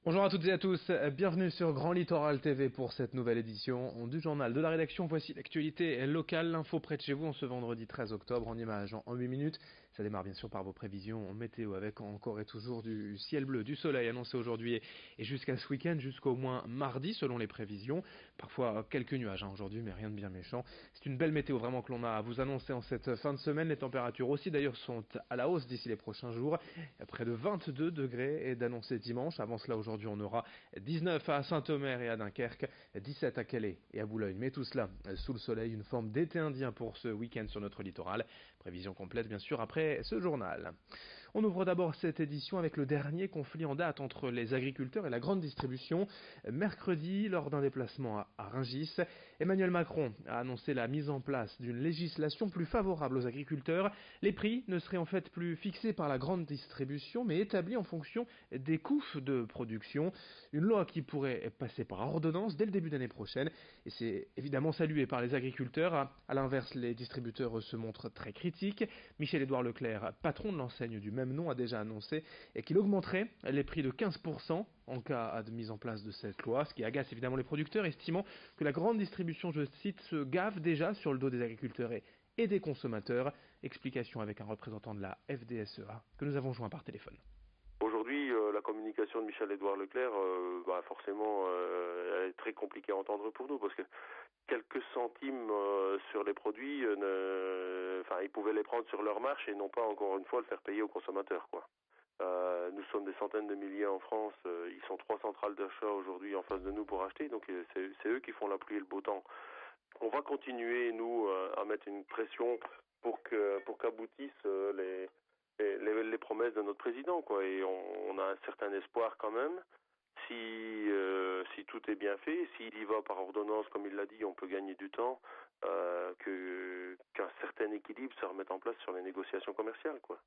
Bonjour à toutes et à tous, bienvenue sur Grand Littoral TV pour cette nouvelle édition du journal de la rédaction. Voici l'actualité locale, l'info près de chez vous en ce vendredi 13 octobre en images en 8 minutes. Ça démarre bien sûr par vos prévisions météo avec encore et toujours du ciel bleu, du soleil annoncé aujourd'hui et jusqu'à ce week-end, jusqu'au moins mardi selon les prévisions. Parfois quelques nuages aujourd'hui mais rien de bien méchant. C'est une belle météo vraiment que l'on a à vous annoncer en cette fin de semaine. Les températures aussi d'ailleurs sont à la hausse d'ici les prochains jours. Près de 22 degrés est d'annoncer dimanche. Avant cela aujourd'hui on aura 19 à Saint-Omer et à Dunkerque, 17 à Calais et à Boulogne. Mais tout cela sous le soleil, une forme d'été indien pour ce week-end sur notre littoral. Prévision complète bien sûr après ce journal. On ouvre d'abord cette édition avec le dernier conflit en date entre les agriculteurs et la grande distribution. Mercredi, lors d'un déplacement à Rungis, Emmanuel Macron a annoncé la mise en place d'une législation plus favorable aux agriculteurs. Les prix ne seraient en fait plus fixés par la grande distribution, mais établis en fonction des coûts de production. Une loi qui pourrait passer par ordonnance dès le début d'année prochaine. Et c'est évidemment salué par les agriculteurs. À l'inverse, les distributeurs se montrent très critiques. Michel-Édouard Leclerc, patron de l'enseigne du même nom, a déjà annoncé qu'il augmenterait les prix de 15% en cas de mise en place de cette loi, ce qui agace évidemment les producteurs, estimant que la grande distribution, je cite, se gave déjà sur le dos des agriculteurs et des consommateurs. Explication avec un représentant de la FDSEA que nous avons joint par téléphone. Aujourd'hui, la communication de Michel-Édouard Leclerc, forcément, elle est très compliquée à entendre pour nous parce que quelques centimes sur les produits, ils pouvaient les prendre sur leur marche et non pas encore une fois le faire payer aux consommateurs, quoi. Nous sommes des centaines de milliers en France, ils sont 3 centrales d'achat aujourd'hui en face de nous pour acheter, donc c'est eux qui font la pluie et le beau temps. On va continuer, nous, à mettre une pression pour qu'aboutissent les promesses de notre président, quoi. Et on a un certain espoir quand même. Si tout est bien fait, s'il y va par ordonnance, comme il l'a dit, on peut gagner du temps, qu'un certain équilibre se remette en place sur les négociations commerciales, quoi.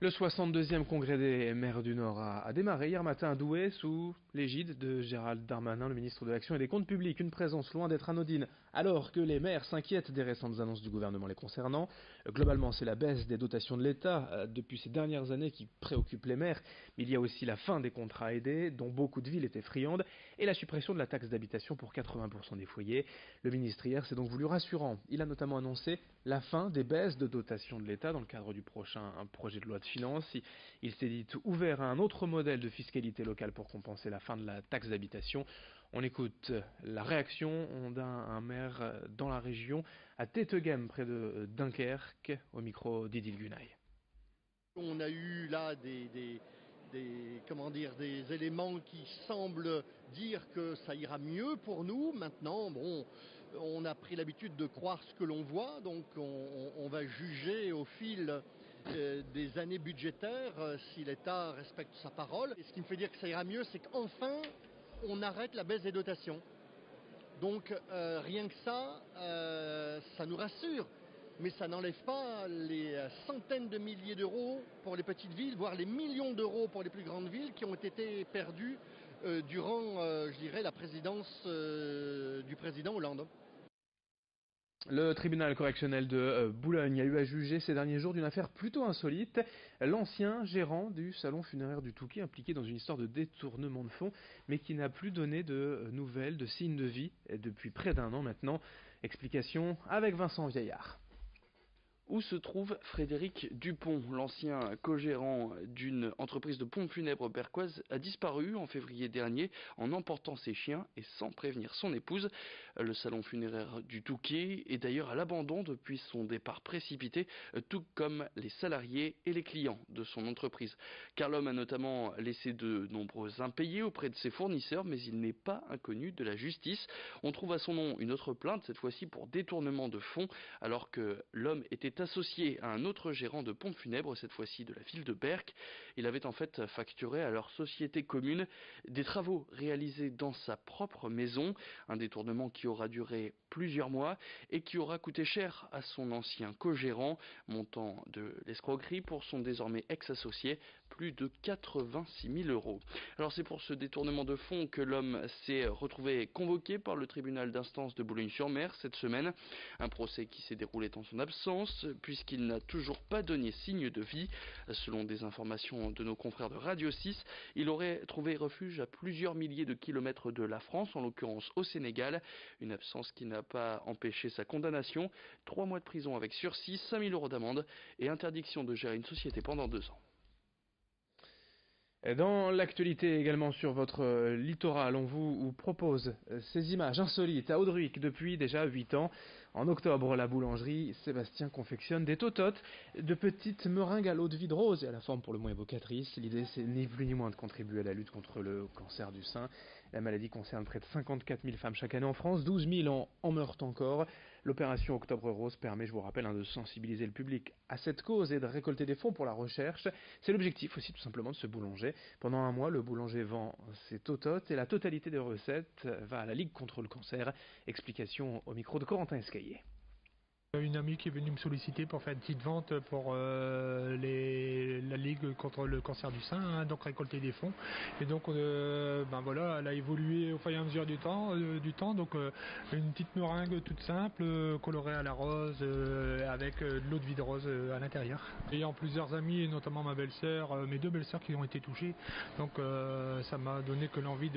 Le 62e congrès des maires du Nord a démarré hier matin à Douai sous l'égide de Gérald Darmanin, le ministre de l'Action et des Comptes Publics. Une présence loin d'être anodine alors que les maires s'inquiètent des récentes annonces du gouvernement les concernant. Globalement, c'est la baisse des dotations de l'État depuis ces dernières années qui préoccupe les maires. Mais il y a aussi la fin des contrats aidés dont beaucoup de villes étaient friandes et la suppression de la taxe d'habitation pour 80% des foyers. Le ministre hier s'est donc voulu rassurant. Il a notamment annoncé la fin des baisses de dotations de l'État dans le cadre du prochain projet de loi de finances. Il s'est dit ouvert à un autre modèle de fiscalité locale pour compenser la fin de la taxe d'habitation. On écoute la réaction d'un maire dans la région, à Téteghem, près de Dunkerque, au micro d'Idil Gunay. On a eu là des éléments qui semblent dire que ça ira mieux pour nous. Maintenant, on a pris l'habitude de croire ce que l'on voit, donc on va juger au fil des années budgétaires si l'État respecte sa parole. Et ce qui me fait dire que ça ira mieux, c'est qu'enfin, on arrête la baisse des dotations. Donc rien que ça, ça nous rassure. Mais ça n'enlève pas les centaines de milliers d'euros pour les petites villes, voire les millions d'euros pour les plus grandes villes qui ont été perdus durant, la présidence du président Hollande. Le tribunal correctionnel de Boulogne a eu à juger ces derniers jours d'une affaire plutôt insolite. L'ancien gérant du salon funéraire du Touquet, impliqué dans une histoire de détournement de fonds, mais qui n'a plus donné de nouvelles, de signes de vie depuis près d'un an maintenant. Explication avec Vincent Vieillard. Où se trouve Frédéric Dupont, l'ancien co-gérant d'une entreprise de pompes funèbres berquoise, a disparu en février dernier en emportant ses chiens et sans prévenir son épouse. Le salon funéraire du Touquet est d'ailleurs à l'abandon depuis son départ précipité, tout comme les salariés et les clients de son entreprise. Car l'homme a notamment laissé de nombreux impayés auprès de ses fournisseurs, mais il n'est pas inconnu de la justice. On trouve à son nom une autre plainte, cette fois-ci pour détournement de fonds, alors que l'homme était associé à un autre gérant de pompes funèbres, cette fois-ci de la ville de Berck. Il avait en fait facturé à leur société commune des travaux réalisés dans sa propre maison, un détournement qui aura duré plusieurs mois et qui aura coûté cher à son ancien co-gérant, montant de l'escroquerie pour son désormais ex-associé, plus de 86 000 euros. Alors c'est pour ce détournement de fonds que l'homme s'est retrouvé convoqué par le tribunal d'instance de Boulogne-sur-Mer cette semaine, un procès qui s'est déroulé en son absence. puisqu'il n'a toujours pas donné signe de vie. Selon des informations de nos confrères de Radio 6, il aurait trouvé refuge à plusieurs milliers de kilomètres de la France, en l'occurrence au Sénégal. Une absence qui n'a pas empêché sa condamnation. 3 mois de prison avec sursis, 5 000 € d'amende et interdiction de gérer une société pendant 2 ans. Dans l'actualité également sur votre littoral, on vous propose ces images insolites à Audruic depuis déjà 8 ans. En octobre, la boulangerie Sébastien confectionne des tototes, de petites meringues à l'eau de vie de rose et à la forme pour le moins évocatrice. L'idée, c'est ni plus ni moins de contribuer à la lutte contre le cancer du sein. La maladie concerne près de 54 000 femmes chaque année en France, 12 000 en meurent encore. L'opération Octobre Rose permet, je vous rappelle, de sensibiliser le public à cette cause et de récolter des fonds pour la recherche. C'est l'objectif aussi tout simplement de ce boulanger. Pendant un mois, le boulanger vend ses tototes et la totalité des recettes va à la Ligue contre le cancer. Explication au micro de Corentin Escaillé. Une amie qui est venue me solliciter pour faire une petite vente pour la Ligue contre le cancer du sein, hein, donc récolter des fonds. Et donc voilà, elle a évolué au fur et à mesure du temps, donc une petite meringue toute simple, colorée à la rose, avec de l'eau de vie de rose à l'intérieur. Ayant plusieurs amis, et notamment ma belle-sœur, mes 2 belles-sœurs qui ont été touchées, donc ça m'a donné que l'envie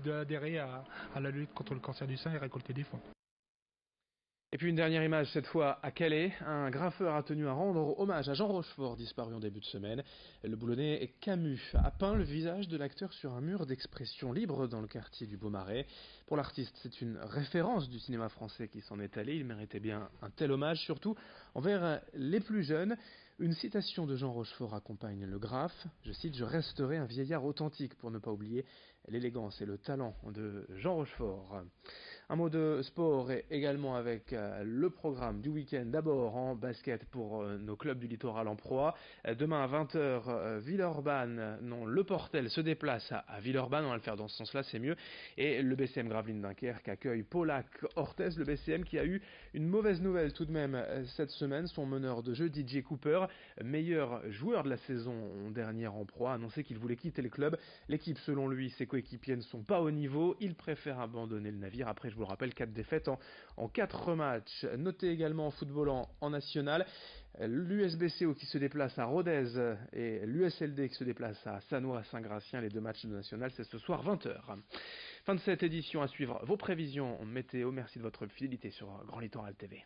d'adhérer à la lutte contre le cancer du sein et récolter des fonds. Et puis une dernière image, cette fois à Calais. Un graffeur a tenu à rendre hommage à Jean Rochefort, disparu en début de semaine. Le Boulonnais Camus a peint le visage de l'acteur sur un mur d'expression libre dans le quartier du Beaumarais. Pour l'artiste, c'est une référence du cinéma français qui s'en est allé. Il méritait bien un tel hommage, surtout envers les plus jeunes. Une citation de Jean Rochefort accompagne le graphe. Je cite « Je resterai un vieillard authentique pour ne pas oublier l'élégance et le talent de Jean Rochefort ». Un mot de sport également avec le programme du week-end. D'abord en basket pour nos clubs du littoral en proie. Demain à 20h, le Portel se déplace à Villeurbanne. On va le faire dans ce sens-là, c'est mieux. Et le BCM Gravelines Dunkerque accueille Paulac Orthez, le BCM qui a eu une mauvaise nouvelle tout de même cette semaine. Son meneur de jeu, DJ Cooper, meilleur joueur de la saison dernière en proie, a annoncé qu'il voulait quitter le club. L'équipe, selon lui, ses coéquipiers ne sont pas au niveau. Il préfère abandonner le navire. Après, je vous le rappelle, 4 défaites en 4 matchs. Notez également en football en national, l'USBCO qui se déplace à Rodez et l'USLD qui se déplace à Sannois-Saint-Gratien. Les 2 matchs de national, c'est ce soir 20h. Fin de cette édition, à suivre vos prévisions météo. Merci de votre fidélité sur Grand Littoral TV.